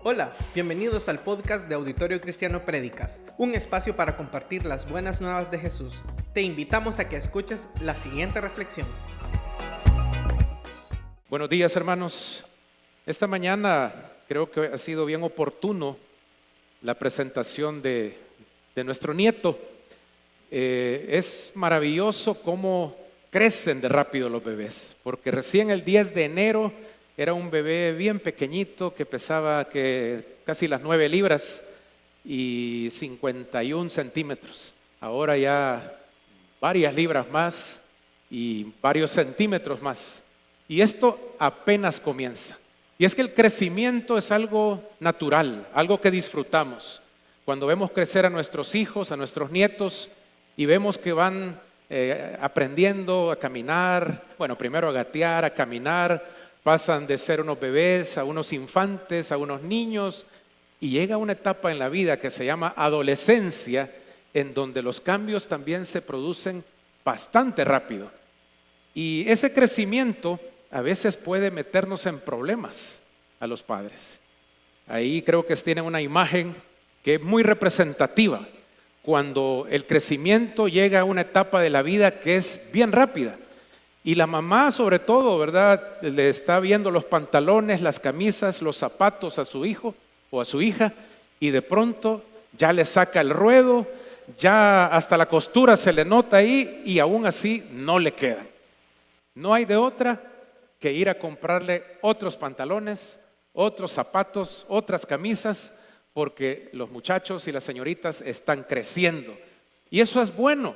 Hola, bienvenidos al podcast de Auditorio Cristiano Prédicas, un espacio para compartir las buenas nuevas de Jesús. Te invitamos a que escuches la siguiente reflexión. Buenos días, hermanos. Esta mañana creo que ha sido bien oportuno la presentación de nuestro nieto. Es maravilloso cómo crecen de rápido los bebés, porque recién el 10 de enero era un bebé bien pequeñito que pesaba casi las 9 libras y 51 centímetros. Ahora ya varias libras más y varios centímetros más. Y esto apenas comienza. Y es que el crecimiento es algo natural, algo que disfrutamos. Cuando vemos crecer a nuestros hijos, a nuestros nietos, y vemos que van aprendiendo a caminar, bueno, primero a gatear, a caminar, pasan de ser unos bebés a unos infantes, a unos niños, y llega una etapa en la vida que se llama adolescencia, en donde los cambios también se producen bastante rápido. Y ese crecimiento a veces puede meternos en problemas a los padres. Ahí creo que tienen una imagen que es muy representativa, cuando el crecimiento llega a una etapa de la vida que es bien rápida. Y la mamá, sobre todo, ¿verdad?, le está viendo los pantalones, las camisas, los zapatos a su hijo o a su hija, y de pronto ya le saca el ruedo, ya hasta la costura se le nota ahí, y aún así no le quedan. No hay de otra que ir a comprarle otros pantalones, otros zapatos, otras camisas, porque los muchachos y las señoritas están creciendo. Y eso es bueno.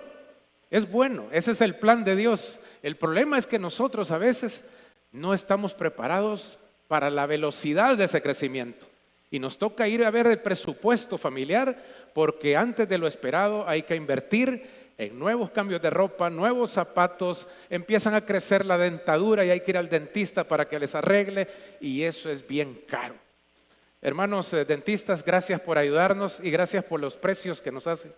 Es bueno, ese es el plan de Dios. El problema es que nosotros a veces no estamos preparados para la velocidad de ese crecimiento. Y nos toca ir a ver el presupuesto familiar, porque antes de lo esperado hay que invertir en nuevos cambios de ropa, nuevos zapatos, empiezan a crecer la dentadura y hay que ir al dentista para que les arregle, y eso es bien caro. Hermanos dentistas, gracias por ayudarnos y gracias por los precios que nos hacen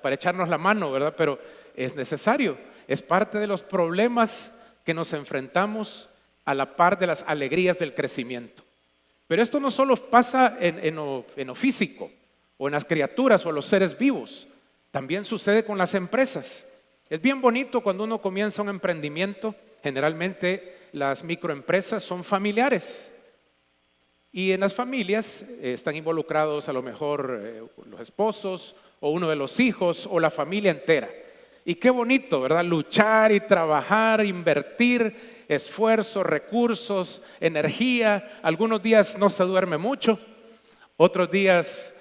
para echarnos la mano, ¿verdad? Pero es necesario, es parte de los problemas que nos enfrentamos a la par de las alegrías del crecimiento. Pero esto no solo pasa en lo físico o en las criaturas o los seres vivos, también sucede con las empresas. Es bien bonito cuando uno comienza un emprendimiento. Generalmente las microempresas son familiares. Y en las familias están involucrados a lo mejor los esposos o uno de los hijos o la familia entera. Y qué bonito, ¿verdad? Luchar y trabajar, invertir esfuerzo, recursos, energía. Algunos días no se duerme mucho, otros días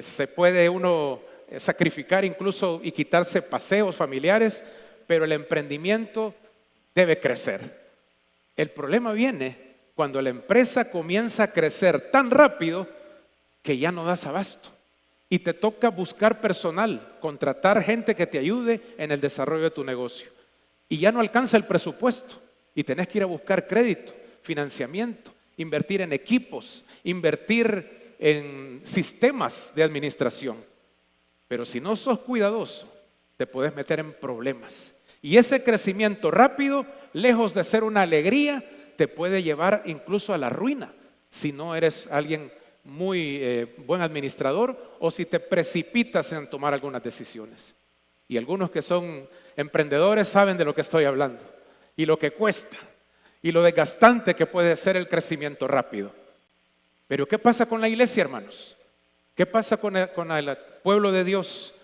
se puede uno sacrificar incluso y quitarse paseos familiares, pero el emprendimiento debe crecer. El problema viene cuando la empresa comienza a crecer tan rápido que ya no das abasto y te toca buscar personal, contratar gente que te ayude en el desarrollo de tu negocio, y ya no alcanza el presupuesto y tenés que ir a buscar crédito, financiamiento, invertir en equipos, invertir en sistemas de administración. Pero si no sos cuidadoso, te puedes meter en problemas, y ese crecimiento rápido, lejos de ser una alegría, te puede llevar incluso a la ruina si no eres alguien muy buen administrador o si te precipitas en tomar algunas decisiones. Y algunos que son emprendedores saben de lo que estoy hablando y lo que cuesta y lo desgastante que puede ser el crecimiento rápido. Pero ¿qué pasa con la iglesia, hermanos? ¿Qué pasa con el pueblo de Dios?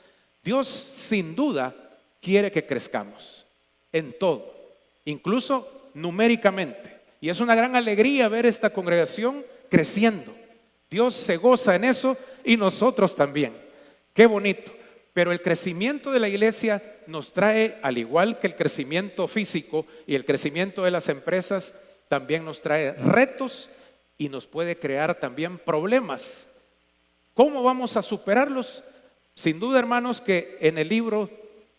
Dios sin duda quiere que crezcamos en todo, incluso numéricamente. Y es una gran alegría ver esta congregación creciendo. Dios se goza en eso y nosotros también. Qué bonito. Pero el crecimiento de la iglesia nos trae, al igual que el crecimiento físico y el crecimiento de las empresas, también nos trae retos y nos puede crear también problemas. ¿Cómo vamos a superarlos? Sin duda, hermanos, que en el libro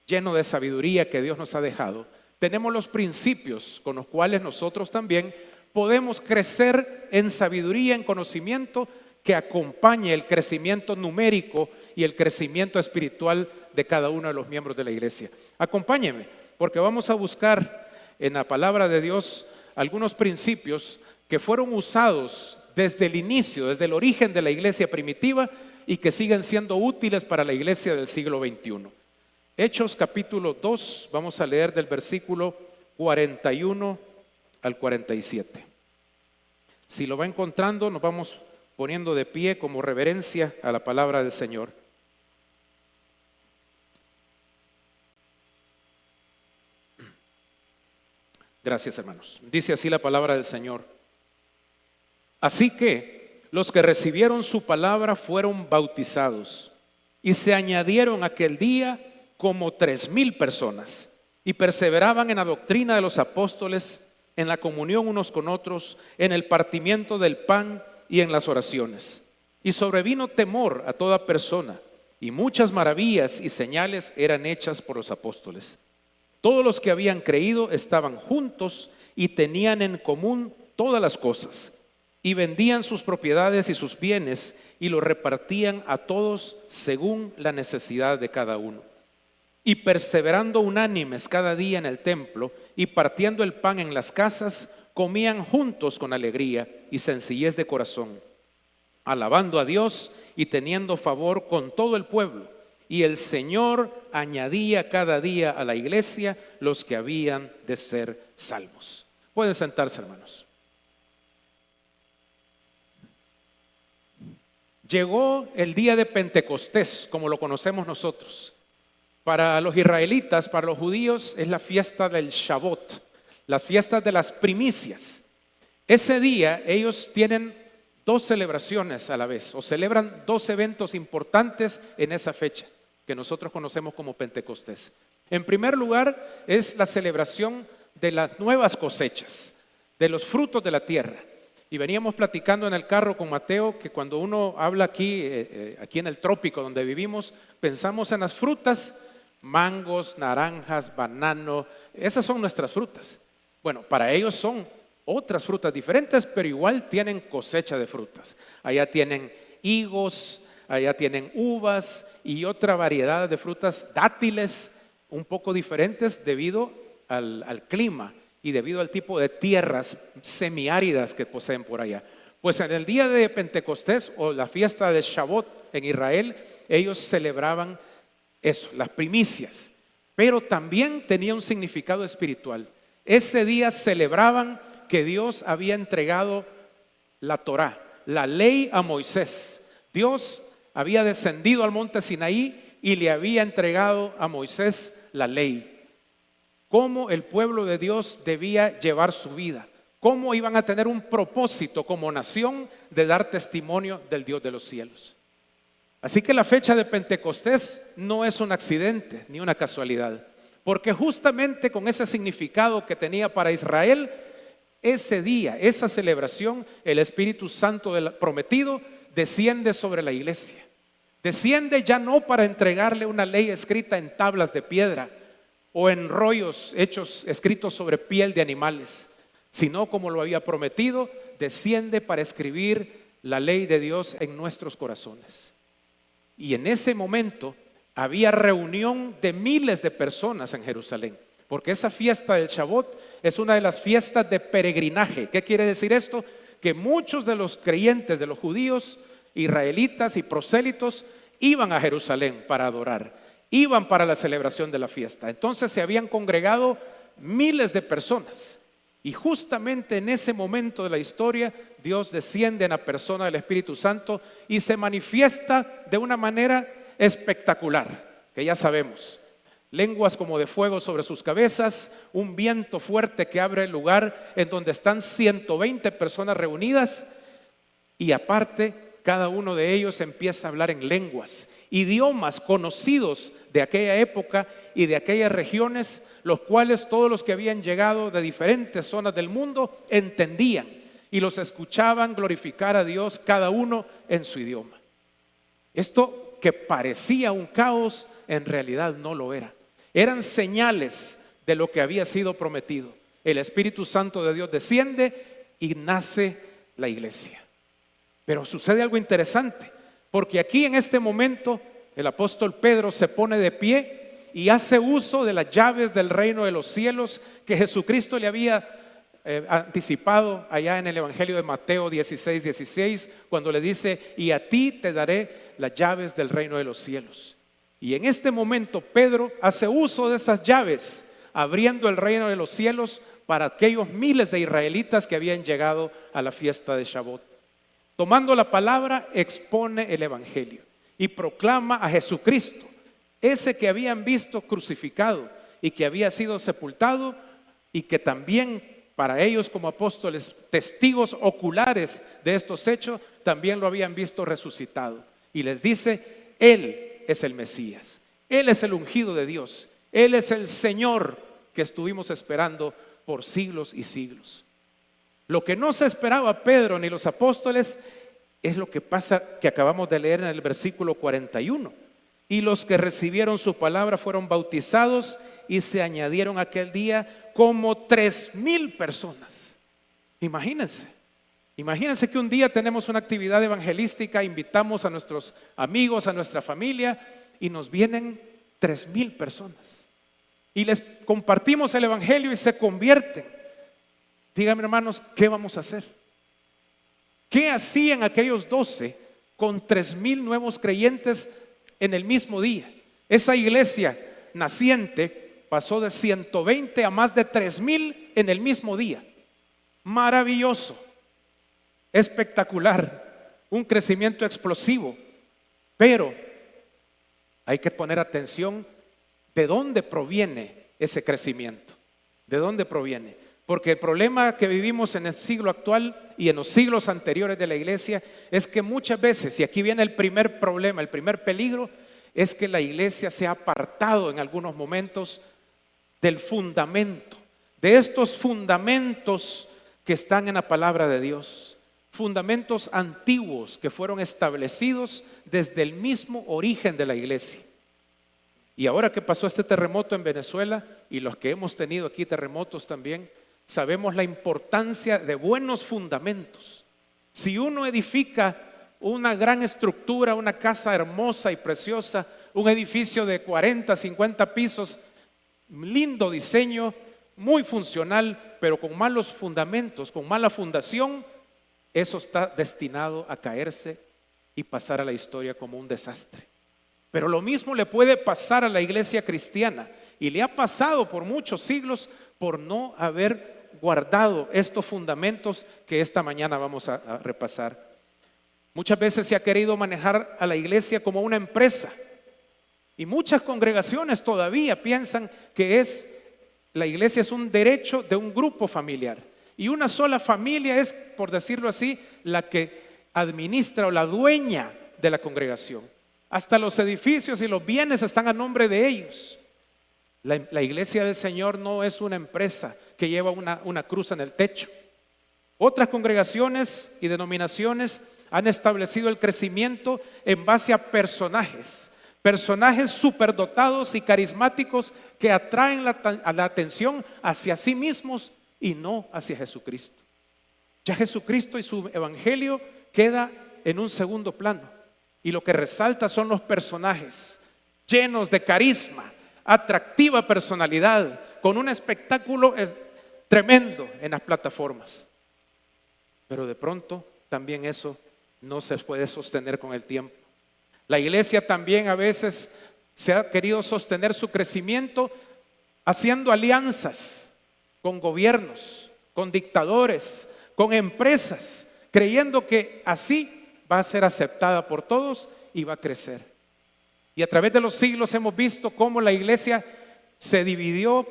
lleno de sabiduría que Dios nos ha dejado, tenemos los principios con los cuales nosotros también podemos crecer en sabiduría, en conocimiento que acompañe el crecimiento numérico y el crecimiento espiritual de cada uno de los miembros de la iglesia. Acompáñenme, porque vamos a buscar en la palabra de Dios algunos principios que fueron usados desde el inicio, desde el origen de la iglesia primitiva y que siguen siendo útiles para la iglesia del siglo XXI. Hechos capítulo 2, vamos a leer del versículo 41 al 47. Si lo va encontrando, nos vamos poniendo de pie como reverencia a la palabra del Señor. Gracias, hermanos. Dice así la palabra del Señor. Así que los que recibieron su palabra fueron bautizados y se añadieron aquel día como 3,000 personas y perseveraban en la doctrina de los apóstoles, en la comunión unos con otros, en el partimiento del pan y en las oraciones. Y sobrevino temor a toda persona y muchas maravillas y señales eran hechas por los apóstoles. Todos los que habían creído estaban juntos y tenían en común todas las cosas y vendían sus propiedades y sus bienes y los repartían a todos según la necesidad de cada uno. Y perseverando unánimes cada día en el templo y partiendo el pan en las casas, comían juntos con alegría y sencillez de corazón, alabando a Dios y teniendo favor con todo el pueblo. Y el Señor añadía cada día a la iglesia los que habían de ser salvos. Pueden sentarse, hermanos. Llegó el día de Pentecostés, como lo conocemos nosotros. Para los israelitas, para los judíos, es la fiesta del Shavuot, las fiestas de las primicias. Ese día ellos tienen 2 celebraciones a la vez, o celebran 2 eventos importantes en esa fecha, que nosotros conocemos como Pentecostés. En primer lugar, es la celebración de las nuevas cosechas, de los frutos de la tierra. Y veníamos platicando en el carro con Mateo que cuando uno habla aquí en el trópico donde vivimos, pensamos en las frutas, mangos, naranjas, banano, esas son nuestras frutas. Bueno, para ellos son otras frutas diferentes, pero igual tienen cosecha de frutas. Allá tienen higos, allá tienen uvas y otra variedad de frutas, dátiles, un poco diferentes debido al clima y debido al tipo de tierras semiáridas que poseen por allá. Pues en el día de Pentecostés o la fiesta de Shavuot en Israel, ellos celebraban eso, las primicias, pero también tenía un significado espiritual. Ese día celebraban que Dios había entregado la Torá, la ley a Moisés. Dios había descendido al monte Sinaí y le había entregado a Moisés la ley. Cómo el pueblo de Dios debía llevar su vida, cómo iban a tener un propósito como nación de dar testimonio del Dios de los cielos. Así que la fecha de Pentecostés no es un accidente ni una casualidad, porque justamente con ese significado que tenía para Israel, ese día, esa celebración, el Espíritu Santo del prometido desciende sobre la iglesia. Desciende ya no para entregarle una ley escrita en tablas de piedra o en rollos escritos sobre piel de animales, sino como lo había prometido, desciende para escribir la ley de Dios en nuestros corazones. Y en ese momento había reunión de miles de personas en Jerusalén, porque esa fiesta del Shavuot es una de las fiestas de peregrinaje. ¿Qué quiere decir esto? Que muchos de los creyentes, de los judíos, israelitas y prosélitos, iban a Jerusalén para adorar, iban para la celebración de la fiesta. Entonces se habían congregado miles de personas. Y justamente en ese momento de la historia, Dios desciende en la persona del Espíritu Santo y se manifiesta de una manera espectacular, que ya sabemos. Lenguas como de fuego sobre sus cabezas, un viento fuerte que abre el lugar en donde están 120 personas reunidas y aparte cada uno de ellos empieza a hablar en lenguas, idiomas conocidos de aquella época y de aquellas regiones, los cuales todos los que habían llegado de diferentes zonas del mundo entendían y los escuchaban glorificar a Dios cada uno en su idioma. Esto que parecía un caos, en realidad no lo era. Eran señales de lo que había sido prometido. El Espíritu Santo de Dios desciende y nace la iglesia. Pero sucede algo interesante, porque aquí en este momento el apóstol Pedro se pone de pie y hace uso de las llaves del reino de los cielos que Jesucristo le había anticipado allá en el Evangelio de Mateo 16:16, cuando le dice: y a ti te daré las llaves del reino de los cielos. Y en este momento Pedro hace uso de esas llaves, abriendo el reino de los cielos para aquellos miles de israelitas que habían llegado a la fiesta de Shavuot. Tomando la palabra, expone el Evangelio y proclama a Jesucristo, ese que habían visto crucificado y que había sido sepultado, y que también para ellos como apóstoles, testigos oculares de estos hechos, también lo habían visto resucitado. Y les dice: Él es el Mesías, Él es el ungido de Dios, Él es el Señor que estuvimos esperando por siglos y siglos. Lo que no se esperaba Pedro ni los apóstoles es lo que pasa, que acabamos de leer en el versículo 41. Y los que recibieron su palabra fueron bautizados, y se añadieron aquel día como 3,000 personas. Imagínense que un día tenemos una actividad evangelística, invitamos a nuestros amigos, a nuestra familia, y nos vienen 3,000 personas. Y les compartimos el evangelio y se convierten. Díganme, hermanos, ¿qué vamos a hacer? ¿Qué hacían aquellos 12 con 3,000 nuevos creyentes en el mismo día? Esa iglesia naciente pasó de 120 a más de 3,000 en el mismo día. Maravilloso, espectacular, un crecimiento explosivo. Pero hay que poner atención de dónde proviene ese crecimiento. ¿De dónde proviene? Porque el problema que vivimos en el siglo actual y en los siglos anteriores de la iglesia es que muchas veces, y aquí viene el primer problema, el primer peligro, es que la iglesia se ha apartado en algunos momentos del fundamento, de estos fundamentos que están en la palabra de Dios, fundamentos antiguos que fueron establecidos desde el mismo origen de la iglesia. Y ahora que pasó este terremoto en Venezuela, y los que hemos tenido aquí terremotos también, sabemos la importancia de buenos fundamentos. Si uno edifica una gran estructura, una casa hermosa y preciosa, un edificio de 40, 50 pisos, lindo diseño, muy funcional, pero con malos fundamentos, con mala fundación, eso está destinado a caerse y pasar a la historia como un desastre. Pero lo mismo le puede pasar a la iglesia cristiana, y le ha pasado por muchos siglos por no haber guardado estos fundamentos que esta mañana vamos a repasar. Muchas veces se ha querido manejar a la iglesia como una empresa, y muchas congregaciones todavía piensan que la iglesia es un derecho de un grupo familiar, y una sola familia es, por decirlo así, la que administra o la dueña de la congregación. Hasta los edificios y los bienes están a nombre de ellos. La iglesia del Señor no es una empresa que lleva una cruz en el techo. Otras congregaciones y denominaciones han establecido el crecimiento en base a personajes superdotados y carismáticos que atraen la atención hacia sí mismos y no hacia Jesucristo. Ya Jesucristo y su evangelio queda en un segundo plano, y lo que resalta son los personajes llenos de carisma, atractiva personalidad, con un espectáculo tremendo en las plataformas. Pero de pronto también eso no se puede sostener con el tiempo. La iglesia también a veces se ha querido sostener su crecimiento haciendo alianzas con gobiernos, con dictadores, con empresas, creyendo que así va a ser aceptada por todos y va a crecer. Y a través de los siglos hemos visto cómo la iglesia se dividió,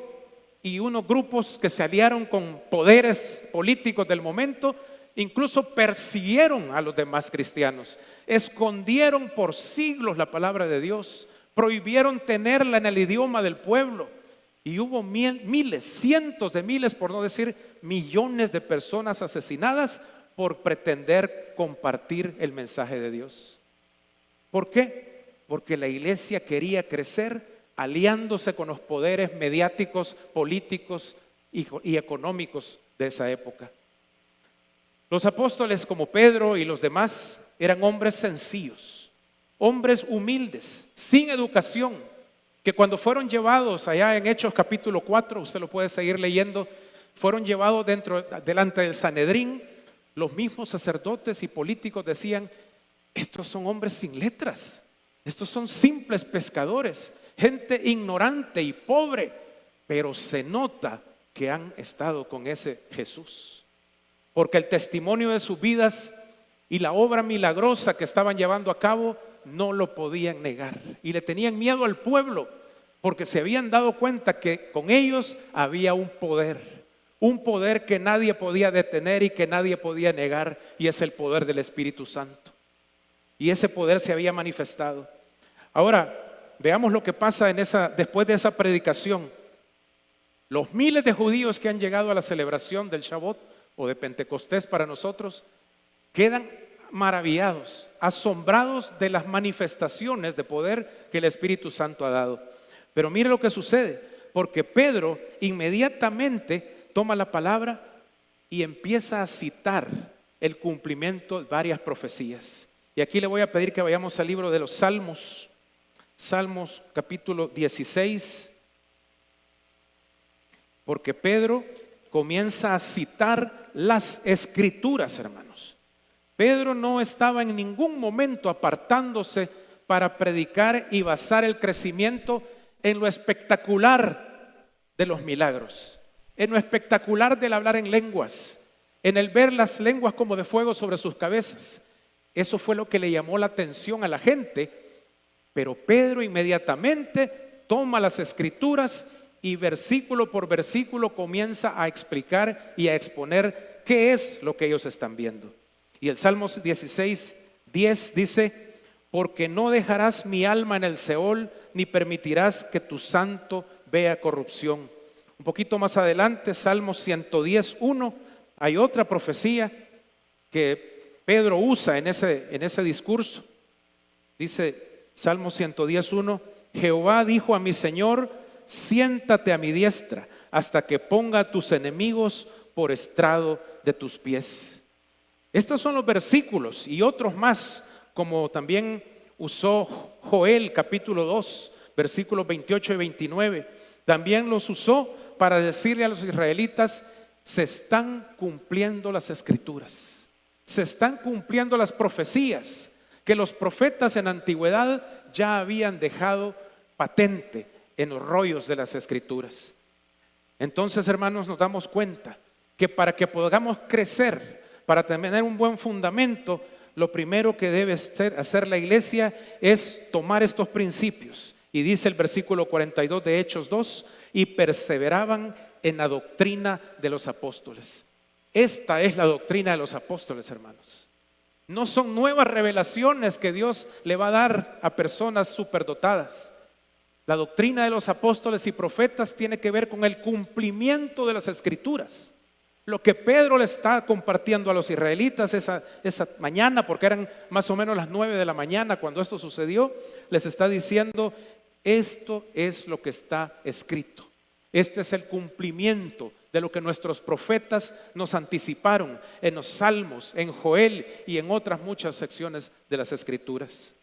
y unos grupos que se aliaron con poderes políticos del momento incluso persiguieron a los demás cristianos, escondieron por siglos la palabra de Dios, prohibieron tenerla en el idioma del pueblo, y hubo miles, cientos de miles, por no decir millones de personas asesinadas por pretender compartir el mensaje de Dios. ¿Por qué? Porque la iglesia quería crecer aliándose con los poderes mediáticos, políticos y económicos de esa época. Los apóstoles como Pedro y los demás eran hombres sencillos, hombres humildes, sin educación, que cuando fueron llevados allá en Hechos capítulo 4, usted lo puede seguir leyendo, fueron llevados delante del Sanedrín, los mismos sacerdotes y políticos decían: estos son hombres sin letras, estos son simples pescadores, gente ignorante y pobre, pero se nota que han estado con ese Jesús, porque el testimonio de sus vidas y la obra milagrosa que estaban llevando a cabo no lo podían negar, y le tenían miedo al pueblo porque se habían dado cuenta que con ellos había un poder que nadie podía detener y que nadie podía negar, y es el poder del Espíritu Santo. Y ese poder se había manifestado. Ahora, veamos lo que pasa después de esa predicación. Los miles de judíos que han llegado a la celebración del Shabbat o de Pentecostés para nosotros quedan maravillados, asombrados de las manifestaciones de poder que el Espíritu Santo ha dado. Pero mire lo que sucede, porque Pedro inmediatamente toma la palabra y empieza a citar el cumplimiento de varias profecías. Y aquí le voy a pedir que vayamos al libro de los Salmos, Salmos capítulo 16, porque Pedro comienza a citar las Escrituras, hermanos. Pedro no estaba en ningún momento apartándose para predicar y basar el crecimiento en lo espectacular de los milagros, en lo espectacular del hablar en lenguas, en el ver las lenguas como de fuego sobre sus cabezas. Eso fue lo que le llamó la atención a la gente, pero Pedro inmediatamente toma las Escrituras y versículo por versículo comienza a explicar y a exponer qué es lo que ellos están viendo. Y el Salmo 16:10 dice: porque no dejarás mi alma en el Seol, ni permitirás que tu santo vea corrupción. Un poquito más adelante, Salmo 110:1, hay otra profecía que Pedro usa en ese discurso. Dice Salmo 110:1: Jehová dijo a mi Señor: siéntate a mi diestra hasta que ponga a tus enemigos por estrado de tus pies. Estos son los versículos y otros más, como también usó Joel capítulo 2, versículos 28 y 29. También los usó para decirle a los israelitas: se están cumpliendo las Escrituras, se están cumpliendo las profecías que los profetas en antigüedad ya habían dejado patente en los rollos de las Escrituras. Entonces, hermanos, nos damos cuenta que para que podamos crecer, para tener un buen fundamento, lo primero que debe hacer la iglesia es tomar estos principios. Y dice el versículo 42 de Hechos 2: y perseveraban en la doctrina de los apóstoles. Esta es la doctrina de los apóstoles, hermanos. No son nuevas revelaciones que Dios le va a dar a personas superdotadas. La doctrina de los apóstoles y profetas tiene que ver con el cumplimiento de las Escrituras. Lo que Pedro le está compartiendo a los israelitas esa mañana, porque eran más o menos las 9 de la mañana cuando esto sucedió, les está diciendo: esto es lo que está escrito. Este es el cumplimiento de lo que nuestros profetas nos anticiparon en los Salmos, en Joel y en otras muchas secciones de las Escrituras.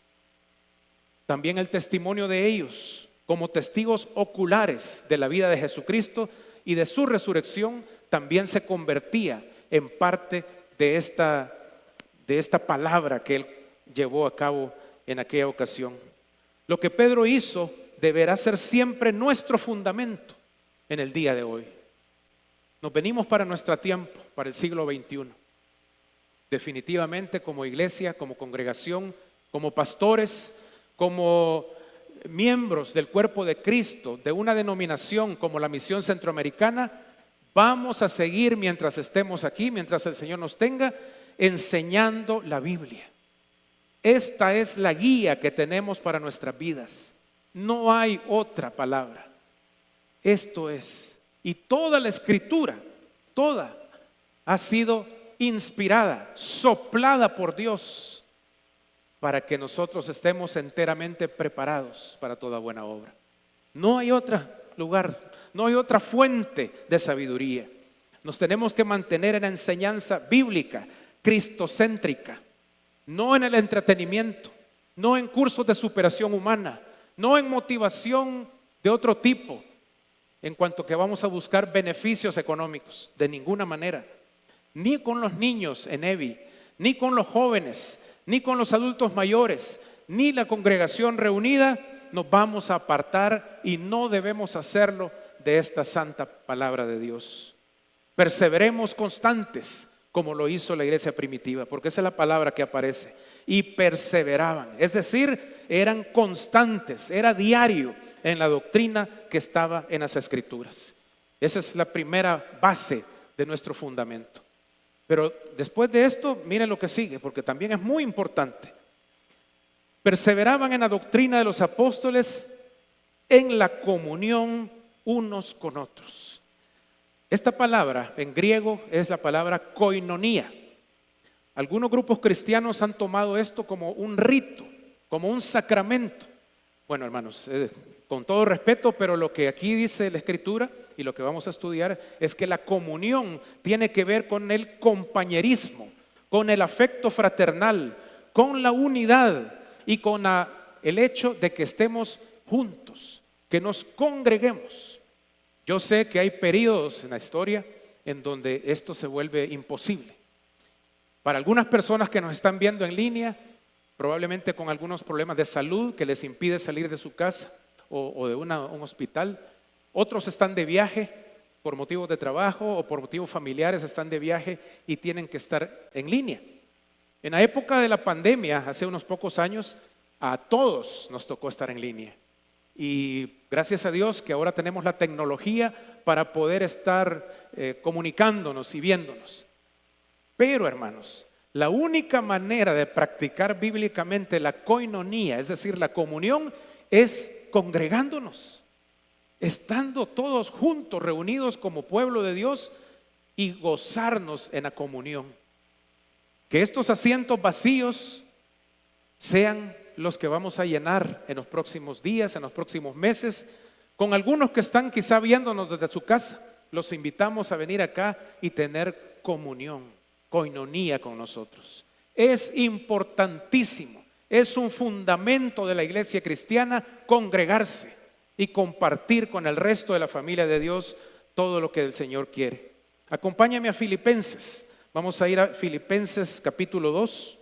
También el testimonio de ellos como testigos oculares de la vida de Jesucristo y de su resurrección también se convertía en parte de esta palabra que él llevó a cabo en aquella ocasión. Lo que Pedro hizo deberá ser siempre nuestro fundamento en el día de hoy. Nos venimos para nuestro tiempo, para el siglo XXI. Definitivamente, como iglesia, como congregación, como pastores, como miembros del cuerpo de Cristo, de una denominación como la Misión Centroamericana, vamos a seguir mientras estemos aquí, mientras el Señor nos tenga, enseñando la Biblia. Esta es la guía que tenemos para nuestras vidas. No hay otra palabra. Esto es. Y toda la Escritura, toda, ha sido inspirada, soplada por Dios, para que nosotros estemos enteramente preparados para toda buena obra. No hay otro lugar, no hay otra fuente de sabiduría. Nos tenemos que mantener en la enseñanza bíblica, cristocéntrica, no en el entretenimiento, no en cursos de superación humana, no en motivación de otro tipo. en cuanto que vamos a buscar beneficios económicos, de ninguna manera. Ni con los niños en EVI, ni con los jóvenes, ni con los adultos mayores, ni la congregación reunida nos vamos a apartar, y no debemos hacerlo de esta santa palabra de Dios. Perseveremos constantes, como lo hizo la iglesia primitiva, porque esa es la palabra que aparece. Y perseveraban, es decir, eran constantes, era diario en la doctrina que estaba en las Escrituras. Esa es la primera base de nuestro fundamento. Pero después de esto, miren lo que sigue, porque también es muy importante. Perseveraban en la doctrina de los apóstoles, en la comunión unos con otros. Esta palabra en griego es la palabra koinonía. Algunos grupos cristianos han tomado esto como un rito, como un sacramento. Bueno, hermanos, con todo respeto, pero lo que aquí dice la Escritura y lo que vamos a estudiar es que la comunión tiene que ver con el compañerismo, con el afecto fraternal, con la unidad y con el hecho de que estemos juntos, que nos congreguemos. Yo sé que hay periodos en la historia en donde esto se vuelve imposible. Para algunas personas que nos están viendo en línea, probablemente con algunos problemas de salud que les impide salir de su casa o de un hospital. Otros están de viaje por motivos de trabajo o por motivos familiares, están de viaje y tienen que estar en línea. En la época de la pandemia, hace unos pocos años, a todos nos tocó estar en línea. Y gracias a Dios que ahora tenemos la tecnología para poder estar comunicándonos y viéndonos. Pero, hermanos, la única manera de practicar bíblicamente la koinonía, es decir, la comunión, es congregándonos, estando todos juntos, reunidos como pueblo de Dios y gozarnos en la comunión. Que estos asientos vacíos sean los que vamos a llenar en los próximos días, en los próximos meses, con algunos que están quizá viéndonos desde su casa. Los invitamos a venir acá y tener comunión, koinonía con nosotros. Es importantísimo, es un fundamento de la iglesia cristiana congregarse y compartir con el resto de la familia de Dios todo lo que el Señor quiere. Acompáñame a Filipenses. Vamos a ir a Filipenses capítulo 2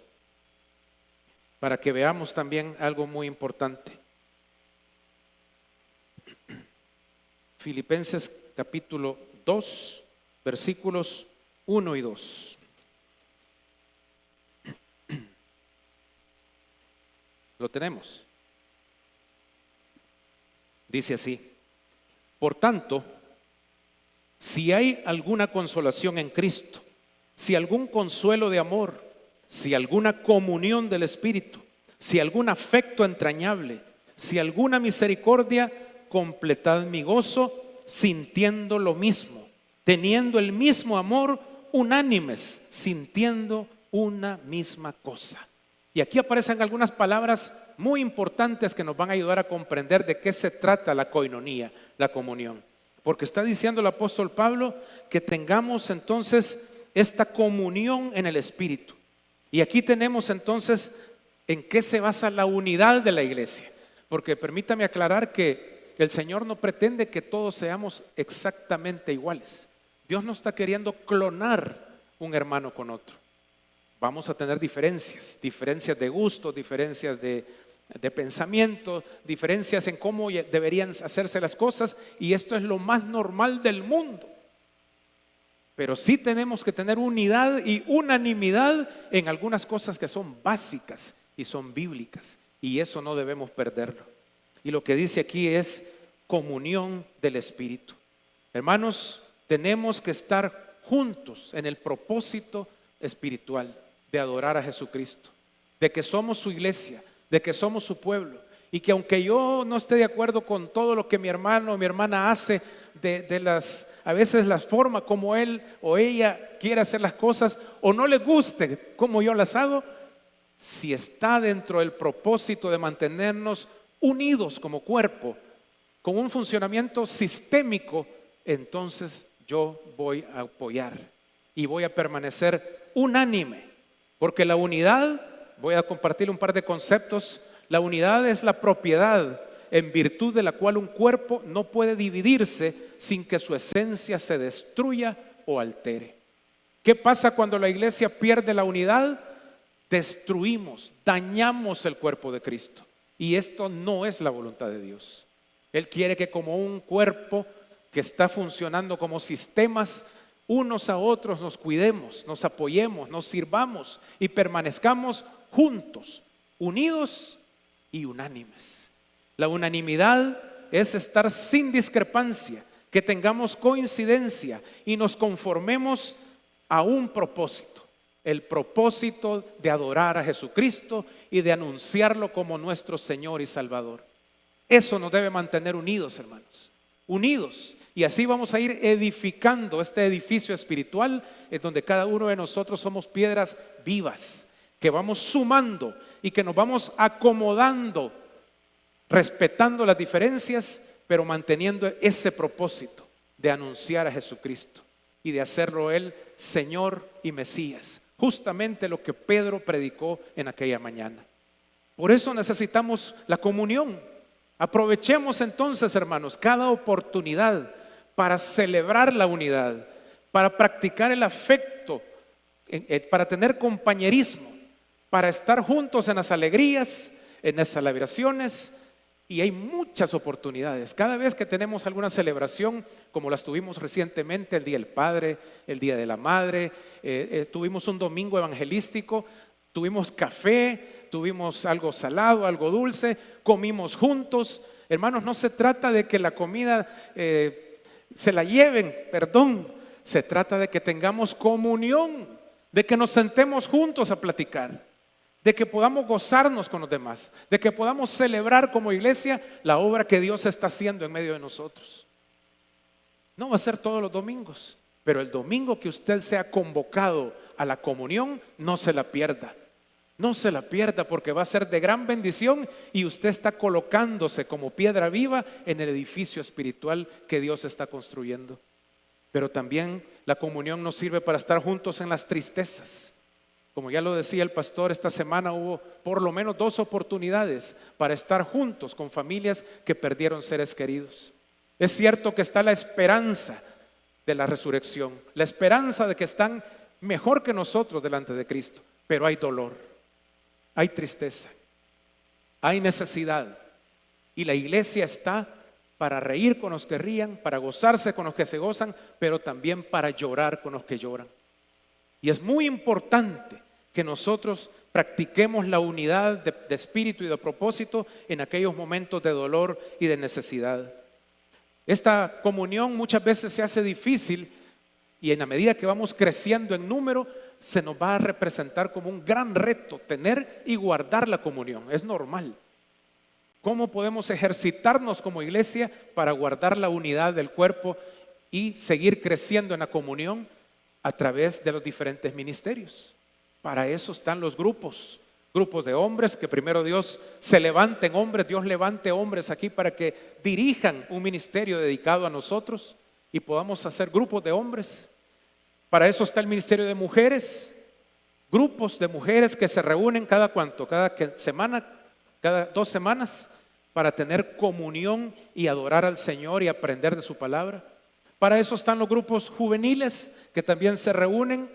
para que veamos también algo muy importante. Filipenses capítulo 2, versículos 1 y 2. Lo tenemos. Dice así: por tanto, si hay alguna consolación en Cristo, si algún consuelo de amor, si alguna comunión del Espíritu, si algún afecto entrañable, si alguna misericordia, completad mi gozo sintiendo lo mismo, teniendo el mismo amor, unánimes, sintiendo una misma cosa. Y aquí aparecen algunas palabras muy importantes que nos van a ayudar a comprender de qué se trata la koinonía, la comunión. Porque está diciendo el apóstol Pablo que tengamos entonces esta comunión en el Espíritu. Y aquí tenemos entonces en qué se basa la unidad de la iglesia. Porque permítame aclarar que el Señor no pretende que todos seamos exactamente iguales. Dios no está queriendo clonar un hermano con otro. Vamos a tener diferencias de gusto, diferencias de pensamiento, diferencias en cómo deberían hacerse las cosas, y esto es lo más normal del mundo. Pero sí tenemos que tener unidad y unanimidad en algunas cosas que son básicas y son bíblicas, y eso no debemos perderlo. Y lo que dice aquí es comunión del Espíritu. Hermanos, tenemos que estar juntos en el propósito espiritual de adorar a Jesucristo, de que somos su iglesia, de que somos su pueblo, y que aunque yo no esté de acuerdo con todo lo que mi hermano o mi hermana hace, a veces la forma como él o ella quiere hacer las cosas, o no le guste como yo las hago, si está dentro del propósito de mantenernos unidos como cuerpo, con un funcionamiento sistémico, entonces yo voy a apoyar y voy a permanecer unánime. Porque la unidad, voy a compartir un par de conceptos, la unidad es la propiedad, en virtud de la cual un cuerpo no puede dividirse sin que su esencia se destruya o altere. ¿Qué pasa cuando la iglesia pierde la unidad? Destruimos, dañamos el cuerpo de Cristo. Y esto no es la voluntad de Dios. Él quiere que como un cuerpo que está funcionando como sistemas, unos a otros nos cuidemos, nos apoyemos, nos sirvamos y permanezcamos juntos, unidos y unánimes. La unanimidad es estar sin discrepancia, que tengamos coincidencia y nos conformemos a un propósito, el propósito de adorar a Jesucristo y de anunciarlo como nuestro Señor y Salvador. Eso nos debe mantener unidos, hermanos, unidos. Y así vamos a ir edificando este edificio espiritual en donde cada uno de nosotros somos piedras vivas, que vamos sumando y que nos vamos acomodando, respetando las diferencias, pero manteniendo ese propósito de anunciar a Jesucristo y de hacerlo Él Señor y Mesías. Justamente lo que Pedro predicó en aquella mañana. Por eso necesitamos la comunión. Aprovechemos entonces, hermanos, cada oportunidad para celebrar la unidad, para practicar el afecto, para tener compañerismo, para estar juntos en las alegrías, en las celebraciones. Y hay muchas oportunidades. Cada vez que tenemos alguna celebración, como las tuvimos recientemente, el Día del Padre, el Día de la Madre, tuvimos un domingo evangelístico, tuvimos café, tuvimos algo salado, algo dulce, comimos juntos. Hermanos, no se trata de que la comida se la lleven, se trata de que tengamos comunión, de que nos sentemos juntos a platicar, de que podamos gozarnos con los demás, de que podamos celebrar como iglesia la obra que Dios está haciendo en medio de nosotros. No va a ser todos los domingos, pero el domingo que usted sea convocado a la comunión, no se la pierda. No se la pierda, porque va a ser de gran bendición y usted está colocándose como piedra viva en el edificio espiritual que Dios está construyendo. Pero también la comunión nos sirve para estar juntos en las tristezas. Como ya lo decía el pastor, esta semana hubo por lo menos 2 oportunidades para estar juntos con familias que perdieron seres queridos. Es cierto que está la esperanza de la resurrección, la esperanza de que están mejor que nosotros delante de Cristo, pero hay dolor, hay tristeza, hay necesidad. Y la iglesia está para reír con los que rían, para gozarse con los que se gozan, pero también para llorar con los que lloran. Y es muy importante que nosotros practiquemos la unidad de espíritu y de propósito en aquellos momentos de dolor y de necesidad. Esta comunión muchas veces se hace difícil y en la medida que vamos creciendo en número, se nos va a representar como un gran reto tener y guardar la comunión. Es normal. ¿Cómo podemos ejercitarnos como iglesia para guardar la unidad del cuerpo y seguir creciendo en la comunión? A través de los diferentes ministerios. Para eso están los grupos de hombres, que primero Dios se levanten hombres, Dios levante hombres aquí para que dirijan un ministerio dedicado a nosotros y podamos hacer grupos de hombres. Para eso está el ministerio de mujeres, grupos de mujeres que se reúnen cada semana, cada 2 semanas, para tener comunión y adorar al Señor y aprender de su palabra. Para eso están los grupos juveniles que también se reúnen.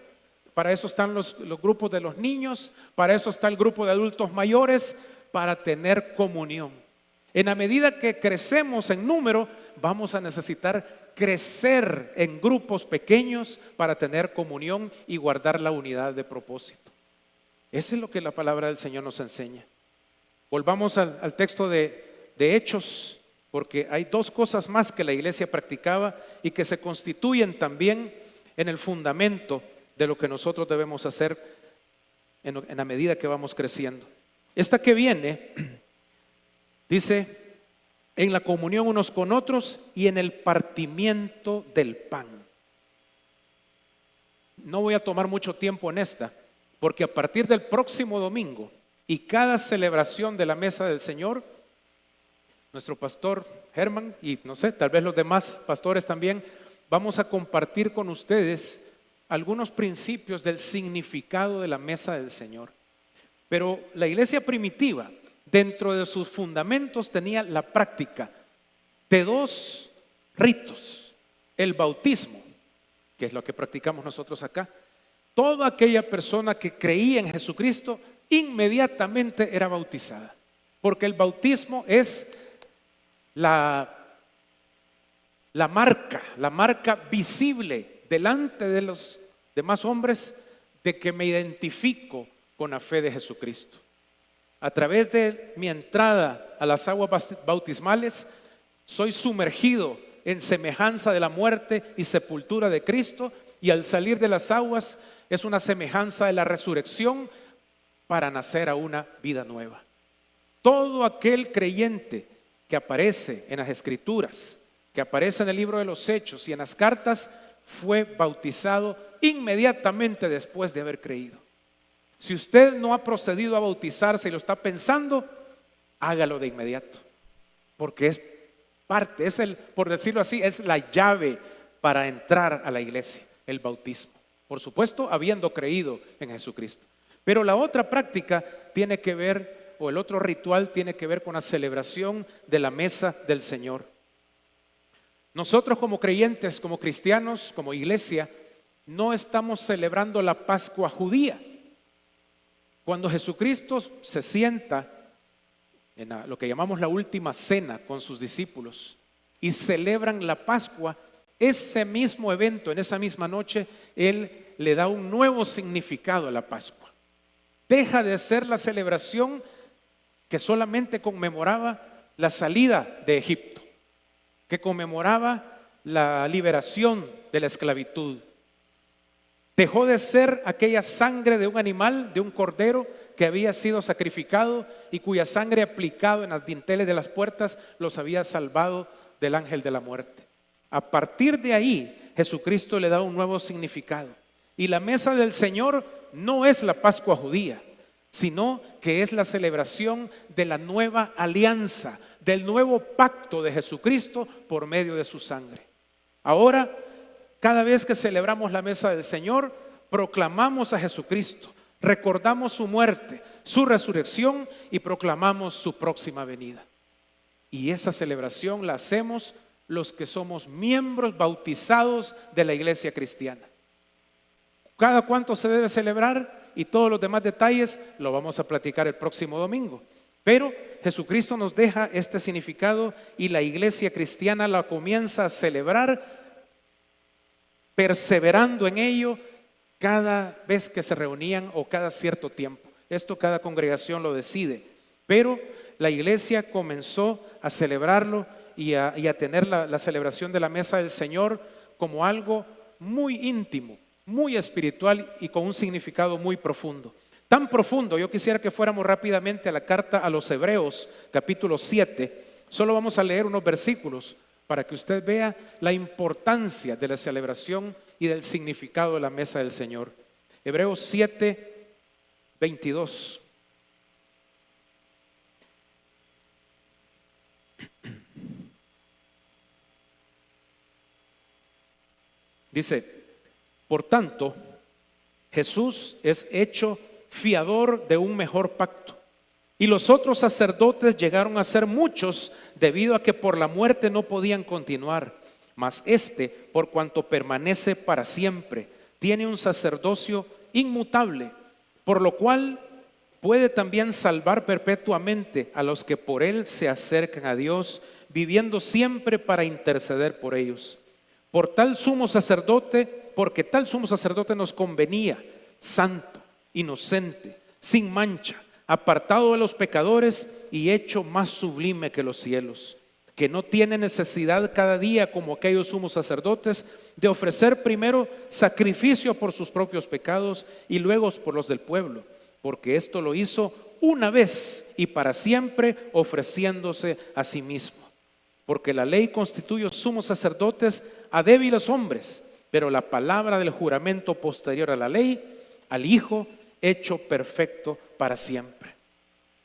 Para eso están los grupos de los niños. Para eso está el grupo de adultos mayores, para tener comunión. En la medida que crecemos en número, vamos a necesitar crecer en grupos pequeños para tener comunión y guardar la unidad de propósito. Eso es lo que la palabra del Señor nos enseña. Volvamos al texto de Hechos, porque hay 2 cosas más que la iglesia practicaba y que se constituyen también en el fundamento de lo que nosotros debemos hacer en la medida que vamos creciendo. Esta que viene dice: en la comunión unos con otros y en el partimiento del pan. No voy a tomar mucho tiempo en esta, porque a partir del próximo domingo y cada celebración de la mesa del Señor, nuestro pastor Germán y no sé, tal vez los demás pastores también, vamos a compartir con ustedes algunos principios del significado de la mesa del Señor. Pero la iglesia primitiva dentro de sus fundamentos tenía la práctica de dos ritos: el bautismo, que es lo que practicamos nosotros acá. Toda aquella persona que creía en Jesucristo inmediatamente era bautizada, porque el bautismo es la marca visible delante de los demás hombres de que me identifico con la fe de Jesucristo. A través de mi entrada a las aguas bautismales, soy sumergido en semejanza de la muerte y sepultura de Cristo, y al salir de las aguas es una semejanza de la resurrección para nacer a una vida nueva. Todo aquel creyente que aparece en las Escrituras, que aparece en el libro de los Hechos y en las cartas, fue bautizado inmediatamente después de haber creído. Si usted no ha procedido a bautizarse y lo está pensando, hágalo de inmediato, porque es parte, por decirlo así, es la llave para entrar a la iglesia, el bautismo. Por supuesto, habiendo creído en Jesucristo. Pero la otra práctica tiene que ver, o el otro ritual tiene que ver con la celebración de la mesa del Señor. Nosotros como creyentes, como cristianos, como iglesia, no estamos celebrando la Pascua judía. Cuando Jesucristo se sienta en lo que llamamos la última cena con sus discípulos y celebran la Pascua, ese mismo evento, en esa misma noche, Él le da un nuevo significado a la Pascua. Deja de ser la celebración que solamente conmemoraba la salida de Egipto, que conmemoraba la liberación de la esclavitud. Dejó de ser aquella sangre de un animal, de un cordero que había sido sacrificado y cuya sangre aplicado en las dinteles de las puertas los había salvado del ángel de la muerte. A partir de ahí, Jesucristo le da un nuevo significado. Y la mesa del Señor no es la Pascua judía, sino que es la celebración de la nueva alianza, del nuevo pacto de Jesucristo por medio de su sangre. Ahora, cada vez que celebramos la mesa del Señor, proclamamos a Jesucristo, recordamos su muerte, su resurrección y proclamamos su próxima venida. Y esa celebración la hacemos los que somos miembros bautizados de la iglesia cristiana. ¿Cada cuánto se debe celebrar? Y todos los demás detalles lo vamos a platicar el próximo domingo. Pero Jesucristo nos deja este significado y la iglesia cristiana la comienza a celebrar perseverando en ello cada vez que se reunían o cada cierto tiempo. Esto cada congregación lo decide, pero la iglesia comenzó a celebrarlo y a tener la celebración de la mesa del Señor como algo muy íntimo, muy espiritual y con un significado muy profundo. Tan profundo, yo quisiera que fuéramos rápidamente a la carta a los Hebreos, capítulo 7. Solo vamos a leer unos versículos para que usted vea la importancia de la celebración y del significado de la mesa del Señor. Hebreos 7, 22. Dice: por tanto, Jesús es hecho fiador de un mejor pacto, y los otros sacerdotes llegaron a ser muchos debido a que por la muerte no podían continuar, mas este, por cuanto permanece para siempre, tiene un sacerdocio inmutable, por lo cual puede también salvar perpetuamente a los que por él se acercan a Dios, viviendo siempre para interceder por ellos. Porque tal sumo sacerdote nos convenía, santo, inocente, sin mancha, apartado de los pecadores y hecho más sublime que los cielos, que no tiene necesidad cada día, como aquellos sumos sacerdotes, de ofrecer primero sacrificio por sus propios pecados y luego por los del pueblo, porque esto lo hizo una vez y para siempre, ofreciéndose a sí mismo. Porque la ley constituye sumos sacerdotes a débiles hombres, pero la palabra del juramento posterior a la ley, al Hijo hecho perfecto para siempre.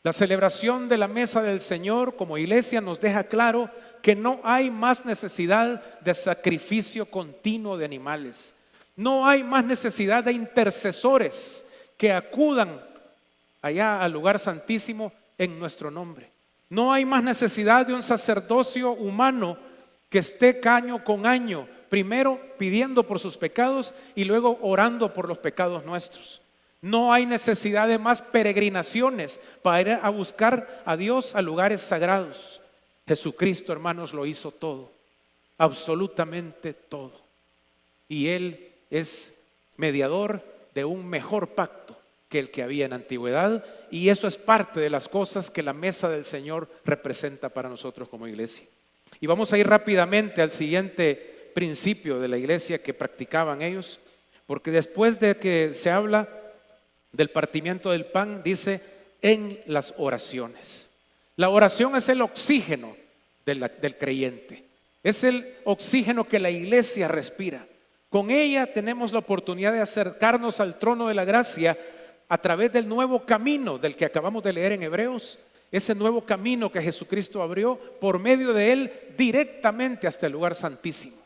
La celebración de la mesa del Señor como iglesia nos deja claro que no hay más necesidad de sacrificio continuo de animales. No hay más necesidad de intercesores que acudan allá al lugar santísimo en nuestro nombre. No hay más necesidad de un sacerdocio humano que esté año con año, primero pidiendo por sus pecados y luego orando por los pecados nuestros. No hay necesidad de más peregrinaciones para ir a buscar a Dios a lugares sagrados. Jesucristo, hermanos, lo hizo todo, absolutamente todo. Y Él es mediador de un mejor pacto que el que había en antigüedad, y eso es parte de las cosas que la mesa del Señor representa para nosotros como iglesia. Y vamos a ir rápidamente al siguiente principio de la iglesia que practicaban ellos, porque después de que se habla del partimiento del pan, dice en las oraciones. La oración es el oxígeno del creyente, es el oxígeno que la iglesia respira. Con ella tenemos la oportunidad de acercarnos al trono de la gracia a través del nuevo camino del que acabamos de leer en Hebreos, ese nuevo camino que Jesucristo abrió por medio de él directamente hasta el lugar santísimo.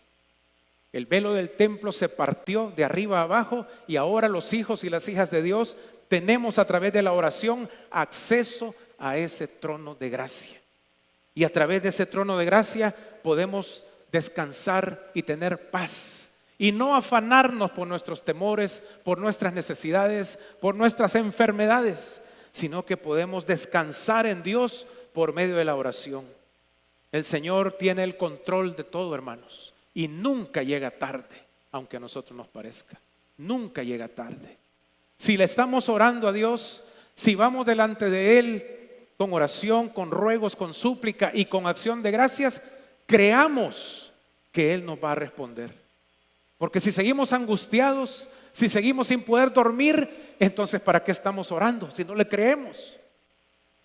El velo del templo se partió de arriba a abajo y ahora los hijos y las hijas de Dios tenemos a través de la oración acceso a ese trono de gracia. Y a través de ese trono de gracia podemos descansar y tener paz. Y no afanarnos por nuestros temores, por nuestras necesidades, por nuestras enfermedades, sino que podemos descansar en Dios por medio de la oración. El Señor tiene el control de todo, hermanos, y nunca llega tarde, aunque a nosotros nos parezca. Nunca llega tarde. Si le estamos orando a Dios, si vamos delante de Él con oración, con ruegos, con súplica y con acción de gracias, creamos que Él nos va a responder. Porque si seguimos angustiados, si seguimos sin poder dormir, entonces ¿para qué estamos orando si no le creemos?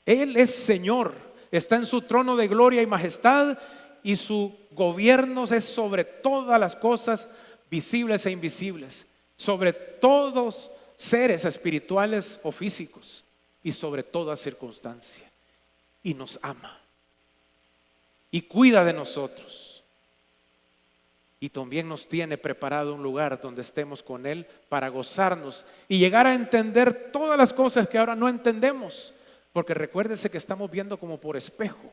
Él es Señor, está en su trono de gloria y majestad, y su gobierno es sobre todas las cosas visibles e invisibles, sobre todos seres espirituales o físicos y sobre toda circunstancia. Y nos ama y cuida de nosotros. Y también nos tiene preparado un lugar donde estemos con Él para gozarnos y llegar a entender todas las cosas que ahora no entendemos. Porque recuérdese que estamos viendo como por espejo,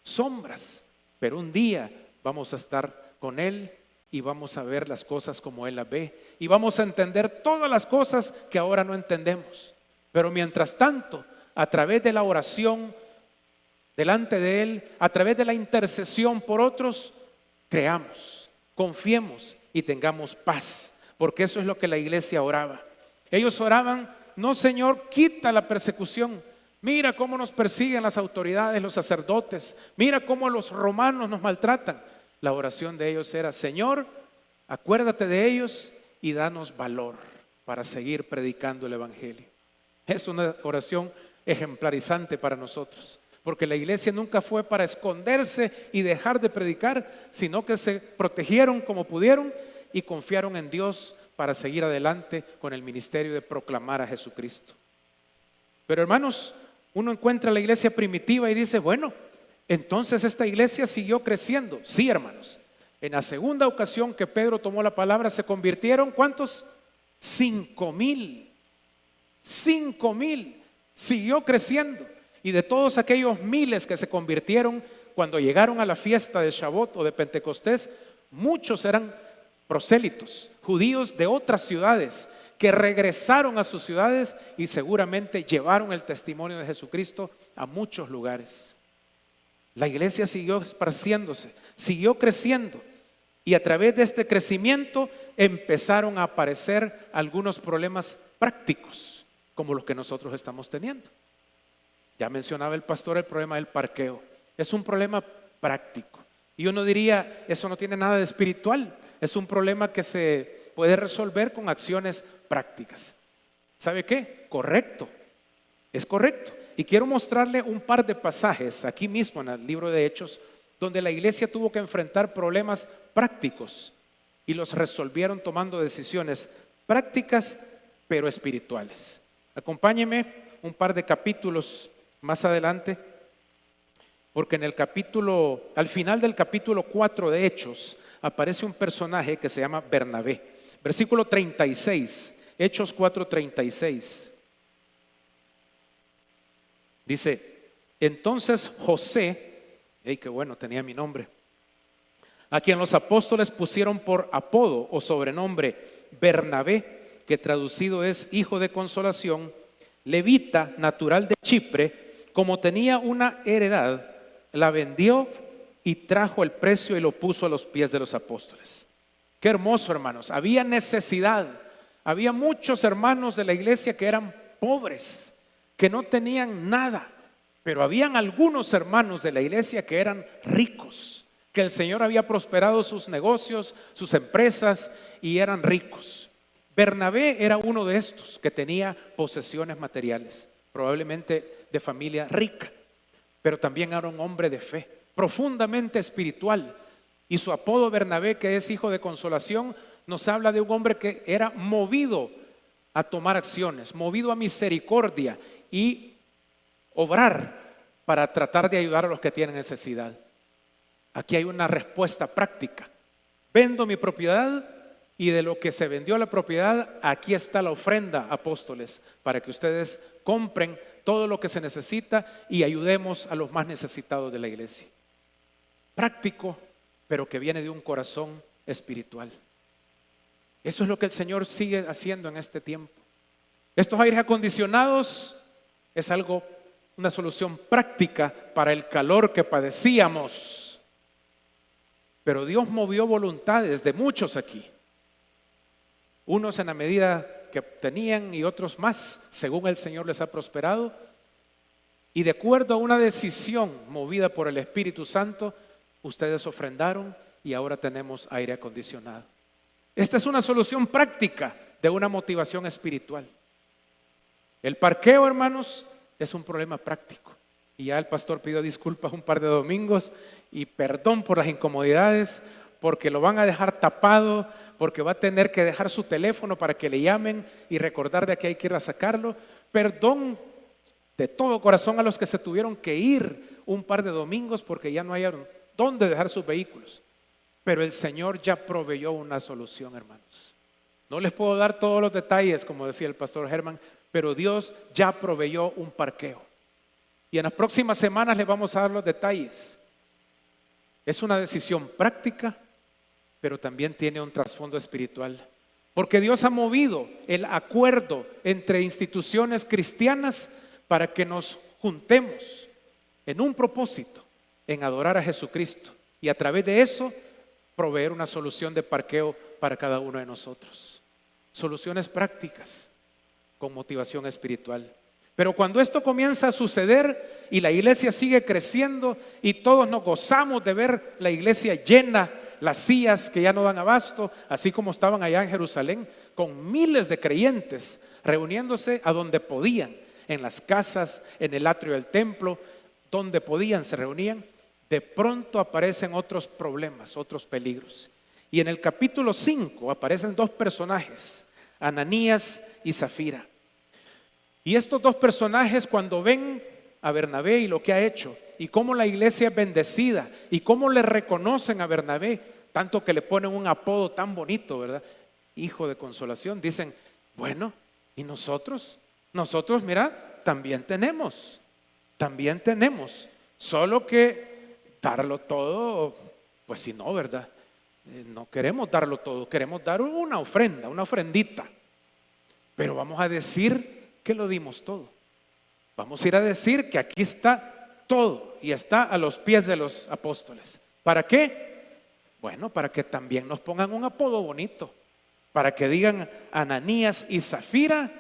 sombras, pero un día vamos a estar con Él y vamos a ver las cosas como Él las ve. Y vamos a entender todas las cosas que ahora no entendemos. Pero mientras tanto, a través de la oración delante de Él, a través de la intercesión por otros, creamos. Confiemos y tengamos paz, porque eso es lo que la iglesia oraba. Ellos oraban, no, Señor, quita la persecución. Mira cómo nos persiguen las autoridades, los sacerdotes. Mira cómo los romanos nos maltratan. La oración de ellos era, Señor, acuérdate de ellos y danos valor para seguir predicando el evangelio. Es una oración ejemplarizante para nosotros. Porque la iglesia nunca fue para esconderse y dejar de predicar, sino que se protegieron como pudieron y confiaron en Dios para seguir adelante con el ministerio de proclamar a Jesucristo. Pero hermanos, uno encuentra la iglesia primitiva y dice, bueno, entonces esta iglesia siguió creciendo. Sí, hermanos, en la segunda ocasión que Pedro tomó la palabra se convirtieron, ¿cuántos? 5,000. 5,000. Siguió creciendo. Y de todos aquellos miles que se convirtieron cuando llegaron a la fiesta de Shavuot o de Pentecostés, muchos eran prosélitos, judíos de otras ciudades que regresaron a sus ciudades y seguramente llevaron el testimonio de Jesucristo a muchos lugares. La iglesia siguió esparciéndose, siguió creciendo, y a través de este crecimiento empezaron a aparecer algunos problemas prácticos como los que nosotros estamos teniendo. Ya mencionaba el pastor el problema del parqueo. Es un problema práctico. Y uno diría, eso no tiene nada de espiritual. Es un problema que se puede resolver con acciones prácticas. ¿Sabe qué? Correcto. Es correcto. Y quiero mostrarle un par de pasajes aquí mismo en el libro de Hechos, donde la iglesia tuvo que enfrentar problemas prácticos y los resolvieron tomando decisiones prácticas pero espirituales. Acompáñeme un par de capítulos más adelante, porque en el capítulo, al final del capítulo 4 de Hechos, aparece un personaje que se llama Bernabé. Versículo 36, Hechos 4:36. Dice, entonces José, ¡hey, qué bueno, tenía mi nombre! A quien los apóstoles pusieron por apodo o sobrenombre Bernabé, que traducido es hijo de consolación, levita, natural de Chipre, como tenía una heredad, la vendió y trajo el precio y lo puso a los pies de los apóstoles. Qué hermoso, hermanos. Había necesidad. Había muchos hermanos de la iglesia que eran pobres, que no tenían nada, pero habían algunos hermanos de la iglesia que eran ricos, que el Señor había prosperado sus negocios, sus empresas, y eran ricos. Bernabé era uno de estos que tenía posesiones materiales, probablemente de familia rica, pero también era un hombre de fe, profundamente espiritual. Y su apodo Bernabé, que es hijo de consolación, nos habla de un hombre que era movido a tomar acciones, movido a misericordia y obrar para tratar de ayudar a los que tienen necesidad. Aquí hay una respuesta práctica. Vendo mi propiedad y de lo que se vendió la propiedad, aquí está la ofrenda, apóstoles, para que ustedes compren todo lo que se necesita y ayudemos a los más necesitados de la iglesia. Práctico, pero que viene de un corazón espiritual. Eso es lo que el Señor sigue haciendo en este tiempo. Estos aires acondicionados es algo, una solución práctica para el calor que padecíamos. Pero Dios movió voluntades de muchos aquí. Unos en la medida que tenían y otros más, según el Señor les ha prosperado. Y de acuerdo a una decisión movida por el Espíritu Santo, ustedes ofrendaron y ahora tenemos aire acondicionado. Esta es una solución práctica de una motivación espiritual. El parqueo, hermanos, es un problema práctico. Y ya el pastor pidió disculpas un par de domingos y perdón por las incomodidades, porque lo van a dejar tapado, porque va a tener que dejar su teléfono para que le llamen y recordar de que hay que ir a sacarlo. Perdón de todo corazón a los que se tuvieron que ir un par de domingos porque ya no hallaron dónde dejar sus vehículos. Pero el Señor ya proveyó una solución, hermanos. No les puedo dar todos los detalles, como decía el pastor Germán, pero Dios ya proveyó un parqueo. Y en las próximas semanas les vamos a dar los detalles. Es una decisión práctica, pero también tiene un trasfondo espiritual. Porque Dios ha movido el acuerdo entre instituciones cristianas para que nos juntemos en un propósito, en adorar a Jesucristo. Y a través de eso, proveer una solución de parqueo para cada uno de nosotros. Soluciones prácticas con motivación espiritual. Pero cuando esto comienza a suceder y la iglesia sigue creciendo y todos nos gozamos de ver la iglesia llena, las sillas que ya no dan abasto, así como estaban allá en Jerusalén, con miles de creyentes reuniéndose a donde podían, en las casas, en el atrio del templo, donde podían se reunían. De pronto aparecen otros problemas, otros peligros. Y en el capítulo 5 aparecen dos personajes, Ananías y Zafira. Y estos dos personajes, cuando ven a Bernabé y lo que ha hecho, y cómo la iglesia es bendecida, y cómo le reconocen a Bernabé, tanto que le ponen un apodo tan bonito, ¿verdad? Hijo de consolación, dicen, bueno, ¿y nosotros? Nosotros, mira, también tenemos, solo que darlo todo, pues si no, ¿verdad? No queremos darlo todo, queremos dar una ofrenda, una ofrendita. Pero vamos a decir que lo dimos todo. Vamos a ir a decir que aquí está todo y está a los pies de los apóstoles. ¿Para qué? Bueno, para que también nos pongan un apodo bonito. Para que digan Ananías y Zafira.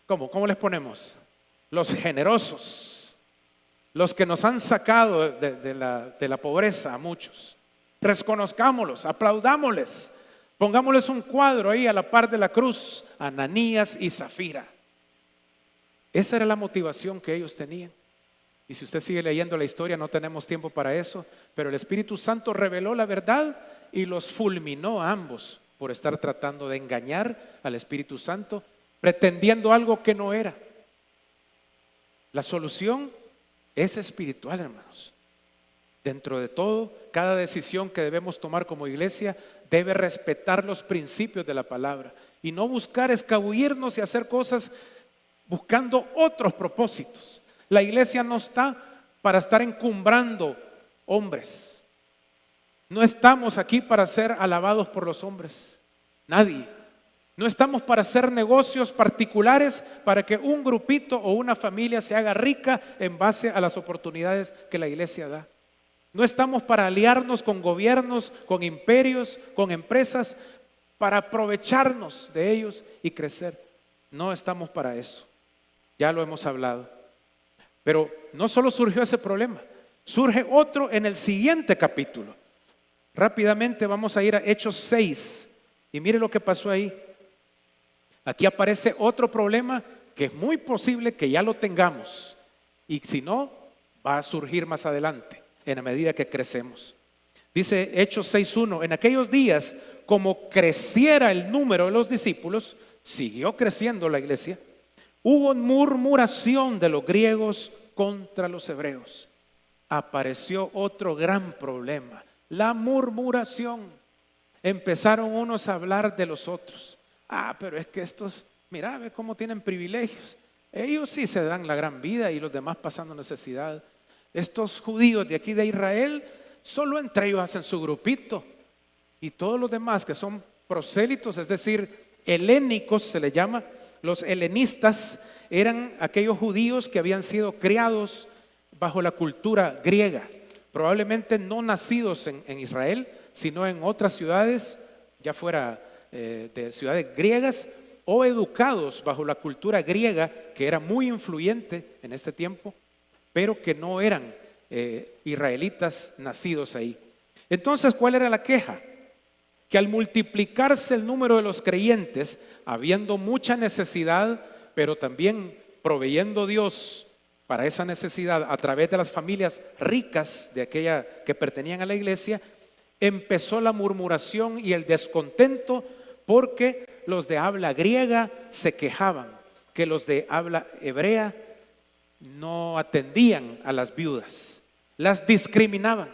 ¿Cómo les ponemos? Los generosos. Los que nos han sacado de la pobreza a muchos. Reconozcámoslos, aplaudámosles. Pongámosles un cuadro ahí a la par de la cruz, Ananías y Zafira. Esa era la motivación que ellos tenían. Y si usted sigue leyendo la historia, no tenemos tiempo para eso, pero el Espíritu Santo reveló la verdad y los fulminó a ambos por estar tratando de engañar al Espíritu Santo, pretendiendo algo que no era. La solución es espiritual, hermanos. Dentro de todo, cada decisión que debemos tomar como iglesia debe respetar los principios de la palabra y no buscar escabullirnos y hacer cosas buscando otros propósitos. La iglesia no está para estar encumbrando hombres. No estamos aquí para ser alabados por los hombres. Nadie. No estamos para hacer negocios particulares para que un grupito o una familia se haga rica en base a las oportunidades que la iglesia da. No estamos para aliarnos con gobiernos, con imperios, con empresas, para aprovecharnos de ellos y crecer. No estamos para eso. Ya lo hemos hablado. Pero no solo surgió ese problema, surge otro en el siguiente capítulo. Rápidamente vamos a ir a Hechos 6 y mire lo que pasó ahí. Aquí aparece otro problema que es muy posible que ya lo tengamos y si no, va a surgir más adelante en la medida que crecemos. Dice Hechos 6:1, en aquellos días, como creciera el número de los discípulos, siguió creciendo la iglesia, hubo murmuración de los griegos contra los hebreos. Apareció otro gran problema, la murmuración. Empezaron unos a hablar de los otros. Pero es que estos, mira, ve cómo tienen privilegios. Ellos sí se dan la gran vida y los demás pasando necesidad. Estos judíos de aquí de Israel, solo entre ellos hacen su grupito. Y todos los demás que son prosélitos, es decir, helénicos se les llama, los helenistas eran aquellos judíos que habían sido criados bajo la cultura griega. Probablemente no nacidos en Israel, sino en otras ciudades, ya fuera de ciudades griegas o educados bajo la cultura griega que era muy influyente en este tiempo, pero que no eran israelitas nacidos ahí. Entonces, ¿cuál era la queja? Que al multiplicarse el número de los creyentes, habiendo mucha necesidad, pero también proveyendo Dios para esa necesidad a través de las familias ricas de aquella que pertenían a la iglesia, empezó la murmuración y el descontento porque los de habla griega se quejaban que los de habla hebrea no atendían a las viudas, las discriminaban.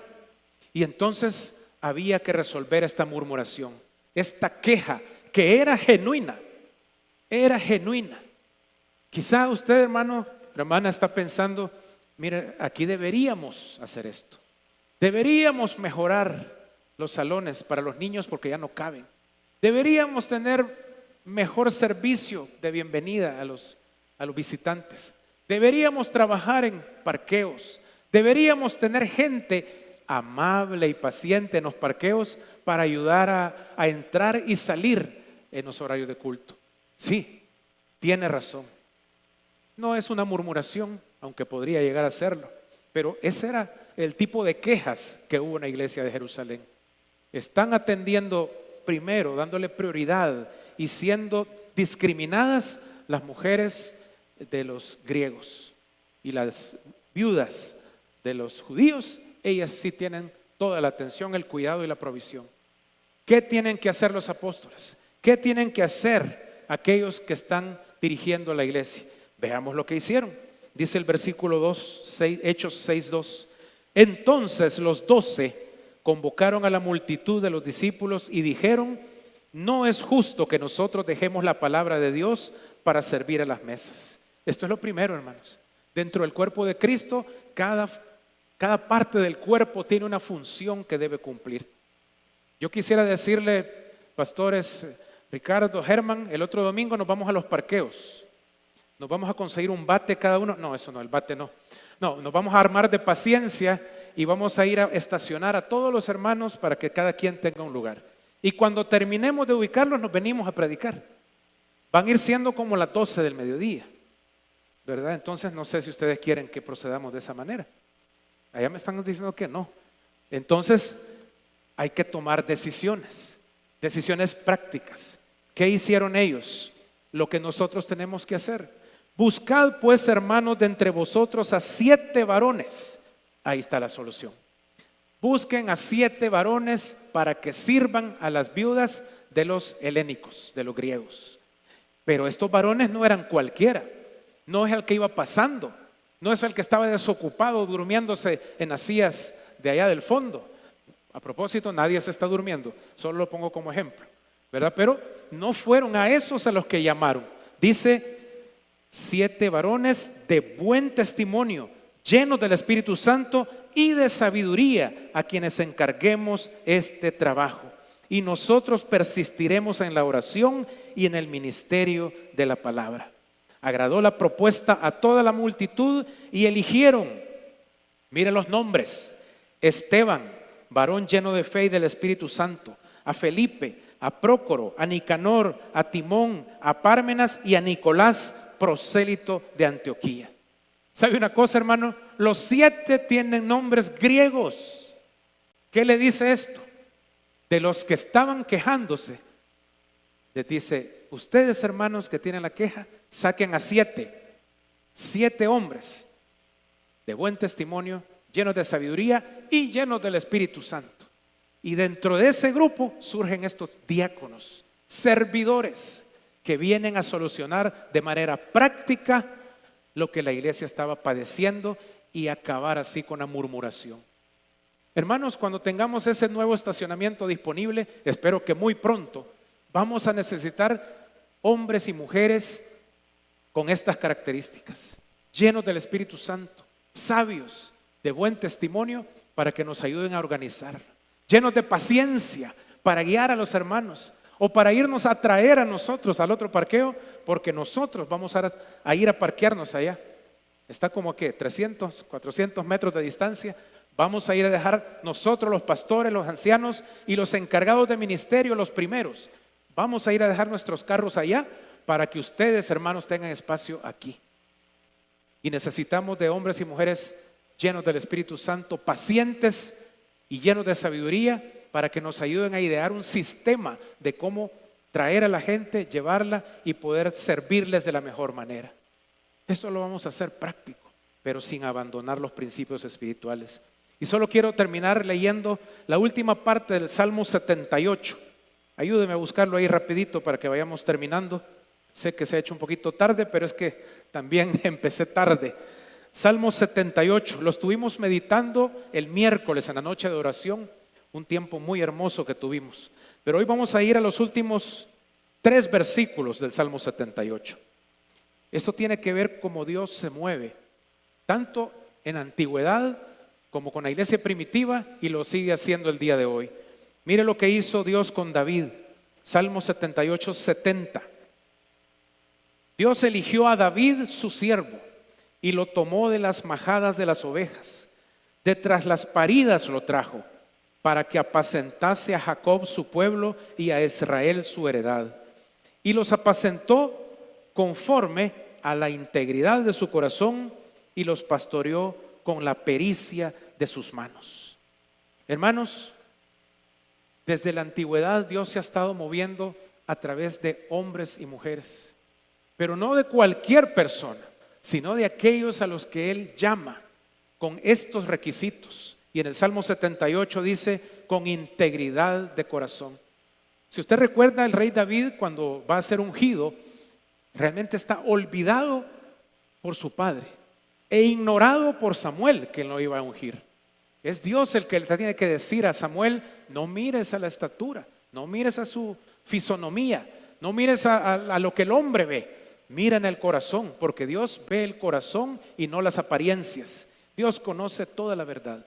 Y entonces había que resolver esta murmuración, esta queja que era genuina, era genuina. Quizá usted, hermano, hermana, está pensando, mire, aquí deberíamos hacer esto, deberíamos mejorar los salones para los niños porque ya no caben. Deberíamos tener mejor servicio de bienvenida a los visitantes. Deberíamos trabajar en parqueos. Deberíamos tener gente amable y paciente en los parqueos para ayudar a entrar y salir en los horarios de culto. Sí, tiene razón. No es una murmuración, aunque podría llegar a serlo, pero ese era el tipo de quejas que hubo en la iglesia de Jerusalén. Están atendiendo primero, dándole prioridad y siendo discriminadas las mujeres de los griegos y las viudas de los judíos. Ellas sí tienen toda la atención, el cuidado y la provisión. ¿Qué tienen que hacer los apóstoles? ¿Qué tienen que hacer aquellos que están dirigiendo la iglesia? Veamos lo que hicieron. Dice el versículo 2, Hechos 6:2. Entonces los 12 convocaron a la multitud de los discípulos y dijeron: no es justo que nosotros dejemos la palabra de Dios para servir a las mesas. Esto es lo primero, hermanos. Dentro del cuerpo de Cristo, cada parte del cuerpo tiene una función que debe cumplir. Yo quisiera decirle, pastores Ricardo, Germán, el otro domingo nos vamos a los parqueos. Nos vamos a conseguir un bate cada uno. No, eso no, el bate no. No, nos vamos a armar de paciencia y vamos a ir a estacionar a todos los hermanos para que cada quien tenga un lugar. Y cuando terminemos de ubicarlos, nos venimos a predicar. Van a ir siendo como las 12 del mediodía, ¿verdad? Entonces no sé si ustedes quieren que procedamos de esa manera. Allá me están diciendo que no. Entonces hay que tomar decisiones prácticas. ¿Qué hicieron ellos? Lo que nosotros tenemos que hacer. Buscad pues, hermanos, de entre vosotros a 7 varones. Ahí está la solución. Busquen a 7 varones para que sirvan a las viudas de los helénicos, de los griegos. Pero estos varones no eran cualquiera. No es el que iba pasando. No es el que estaba desocupado durmiéndose en las sillas de allá del fondo. A propósito, nadie se está durmiendo. Solo lo pongo como ejemplo, ¿verdad? Pero no fueron a esos a los que llamaron. Dice 7 varones de buen testimonio, llenos del Espíritu Santo y de sabiduría, a quienes encarguemos este trabajo. Y nosotros persistiremos en la oración y en el ministerio de la palabra. Agradó la propuesta a toda la multitud y eligieron, mire los nombres: Esteban, varón lleno de fe y del Espíritu Santo; a Felipe, a Prócoro, a Nicanor, a Timón, a Pármenas y a Nicolás, prosélito de Antioquía. ¿Sabe una cosa, hermano? Los 7 tienen nombres griegos. ¿Qué le dice esto? De los que estaban quejándose, les dice: ustedes, hermanos, que tienen la queja, saquen a 7 hombres de buen testimonio, llenos de sabiduría y llenos del Espíritu Santo. Y dentro de ese grupo surgen estos diáconos, servidores, que vienen a solucionar de manera práctica lo que la iglesia estaba padeciendo y acabar así con la murmuración. Hermanos, cuando tengamos ese nuevo estacionamiento disponible, espero que muy pronto, vamos a necesitar hombres y mujeres con estas características, llenos del Espíritu Santo, sabios, de buen testimonio, para que nos ayuden a organizar, llenos de paciencia para guiar a los hermanos, o para irnos a traer a nosotros al otro parqueo, porque nosotros vamos a ir a parquearnos allá. Está como que 300, 400 metros de distancia. Vamos a ir a dejar nosotros, los pastores, los ancianos y los encargados de ministerio, los primeros. Vamos a ir a dejar nuestros carros allá para que ustedes, hermanos, tengan espacio aquí. Y necesitamos de hombres y mujeres llenos del Espíritu Santo, pacientes y llenos de sabiduría, para que nos ayuden a idear un sistema de cómo traer a la gente, llevarla y poder servirles de la mejor manera. Eso lo vamos a hacer práctico, pero sin abandonar los principios espirituales. Y solo quiero terminar leyendo la última parte del Salmo 78. Ayúdeme a buscarlo ahí rapidito para que vayamos terminando. Sé que se ha hecho un poquito tarde, pero es que también empecé tarde. Salmo 78, lo estuvimos meditando el miércoles en la noche de oración, un tiempo muy hermoso que tuvimos. Pero hoy vamos a ir a los últimos 3 versículos del Salmo 78. Esto tiene que ver cómo Dios se mueve, tanto en antigüedad como con la iglesia primitiva, y lo sigue haciendo el día de hoy. Mire lo que hizo Dios con David. Salmo 78, 70. Dios eligió a David, su siervo, y lo tomó de las majadas de las ovejas. De tras las paridas lo trajo, para que apacentase a Jacob su pueblo y a Israel su heredad. Y los apacentó conforme a la integridad de su corazón, y los pastoreó con la pericia de sus manos. Hermanos, desde la antigüedad Dios se ha estado moviendo a través de hombres y mujeres, pero no de cualquier persona, sino de aquellos a los que Él llama con estos requisitos. Y en el Salmo 78 dice: con integridad de corazón. Si usted recuerda, el rey David, cuando va a ser ungido, realmente está olvidado por su padre e ignorado por Samuel, que lo iba a ungir. Es Dios el que le tiene que decir a Samuel: no mires a la estatura, no mires a su fisonomía, no mires a lo que el hombre ve, mira en el corazón, porque Dios ve el corazón y no las apariencias. Dios conoce toda la verdad.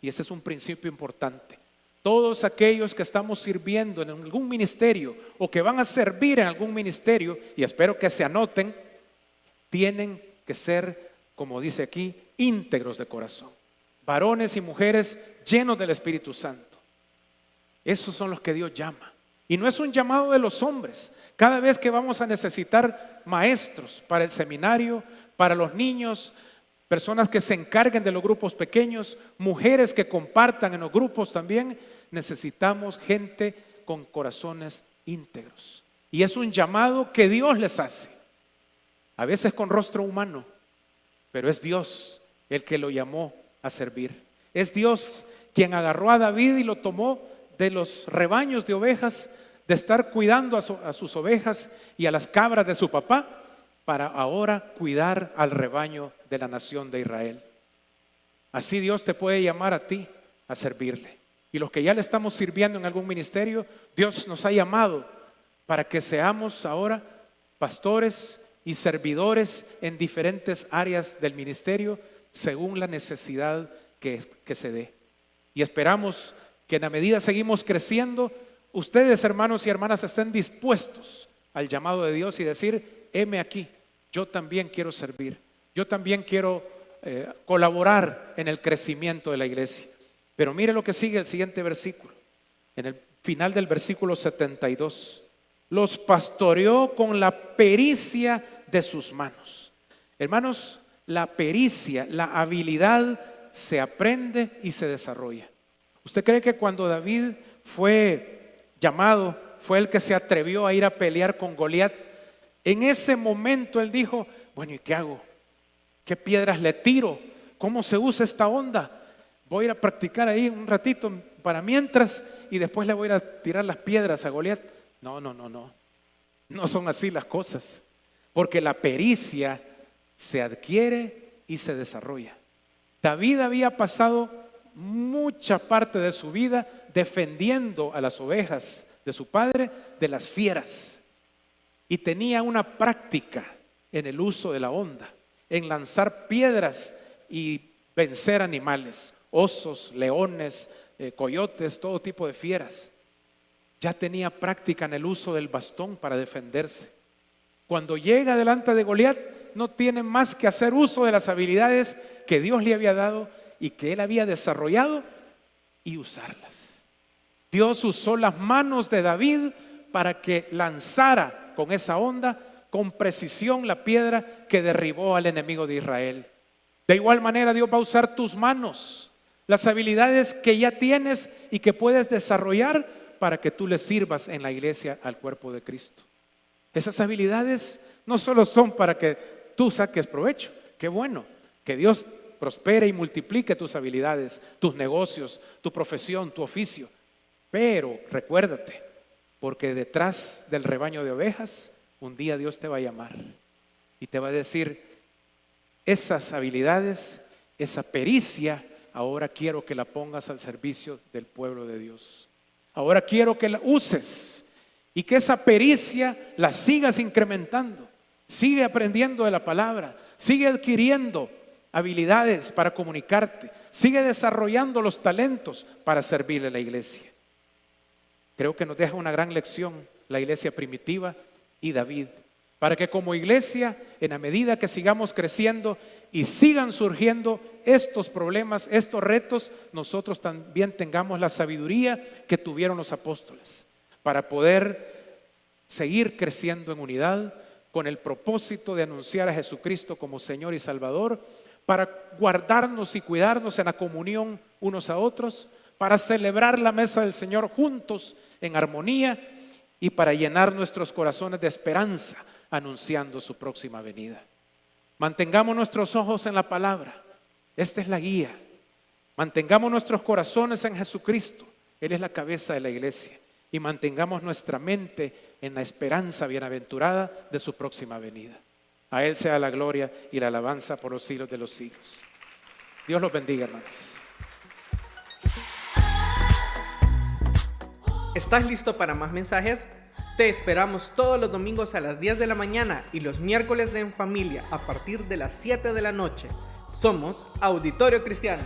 Y este es un principio importante. Todos aquellos que estamos sirviendo en algún ministerio o que van a servir en algún ministerio, y espero que se anoten, tienen que ser, como dice aquí, íntegros de corazón. Varones y mujeres llenos del Espíritu Santo. Esos son los que Dios llama. Y no es un llamado de los hombres. Cada vez que vamos a necesitar maestros para el seminario, para los niños, personas que se encarguen de los grupos pequeños, mujeres que compartan en los grupos también, necesitamos gente con corazones íntegros. Y es un llamado que Dios les hace, a veces con rostro humano, pero es Dios el que lo llamó a servir. Es Dios quien agarró a David y lo tomó de los rebaños de ovejas, de estar cuidando a sus ovejas y a las cabras de su papá, para ahora cuidar al rebaño de la nación de Israel. Así Dios te puede llamar a ti a servirle. Y los que ya le estamos sirviendo en algún ministerio, Dios nos ha llamado para que seamos ahora pastores y servidores en diferentes áreas del ministerio según la necesidad que se dé. Y esperamos que en la medida seguimos creciendo, ustedes, hermanos y hermanas, estén dispuestos al llamado de Dios y decir: heme aquí, yo también quiero servir, yo también quiero colaborar en el crecimiento de la iglesia. Pero mire lo que sigue el siguiente versículo, en el final del versículo 72. Los pastoreó con la pericia de sus manos. Hermanos, la pericia, la habilidad se aprende y se desarrolla. ¿Usted cree que cuando David fue llamado, fue el que se atrevió a ir a pelear con Goliat? En ese momento él dijo: bueno, ¿y qué hago? ¿Qué piedras le tiro? ¿Cómo se usa esta onda? Voy a ir a practicar ahí un ratito para mientras y después le voy a ir a tirar las piedras a Goliat. No son así las cosas, porque la pericia se adquiere y se desarrolla. David había pasado mucha parte de su vida defendiendo a las ovejas de su padre de las fieras, y tenía una práctica en el uso de la honda, en lanzar piedras y vencer animales, osos, leones, coyotes, todo tipo de fieras. Ya tenía práctica en el uso del bastón para defenderse. Cuando llega delante de Goliat, no tiene más que hacer uso de las habilidades que Dios le había dado y que él había desarrollado y usarlas. Dios usó las manos de David para que lanzara con esa honda, con precisión, la piedra que derribó al enemigo de Israel. De igual manera, Dios va a usar tus manos, las habilidades que ya tienes y que puedes desarrollar para que tú le sirvas en la iglesia al cuerpo de Cristo. Esas habilidades no solo son para que tú saques provecho, qué bueno, que Dios prospere y multiplique tus habilidades, tus negocios, tu profesión, tu oficio. Pero recuérdate, porque detrás del rebaño de ovejas, un día Dios te va a llamar y te va a decir: esas habilidades, esa pericia, ahora quiero que la pongas al servicio del pueblo de Dios. Ahora quiero que la uses y que esa pericia la sigas incrementando. Sigue aprendiendo de la palabra, sigue adquiriendo habilidades para comunicarte, sigue desarrollando los talentos para servirle a la iglesia. Creo que nos deja una gran lección la iglesia primitiva y David, para que como iglesia, en la medida que sigamos creciendo y sigan surgiendo estos problemas, estos retos, nosotros también tengamos la sabiduría que tuvieron los apóstoles para poder seguir creciendo en unidad con el propósito de anunciar a Jesucristo como Señor y Salvador, para guardarnos y cuidarnos en la comunión unos a otros, para celebrar la mesa del Señor juntos en armonía y para llenar nuestros corazones de esperanza anunciando su próxima venida. Mantengamos nuestros ojos en la palabra, esta es la guía. Mantengamos nuestros corazones en Jesucristo, Él es la cabeza de la iglesia, y mantengamos nuestra mente en la esperanza bienaventurada de su próxima venida. A Él sea la gloria y la alabanza por los siglos de los siglos. Dios los bendiga, hermanos. ¿Estás listo para más mensajes? Te esperamos todos los domingos a las 10 de la mañana y los miércoles de En Familia a partir de las 7 de la noche. Somos Auditorio Cristiano.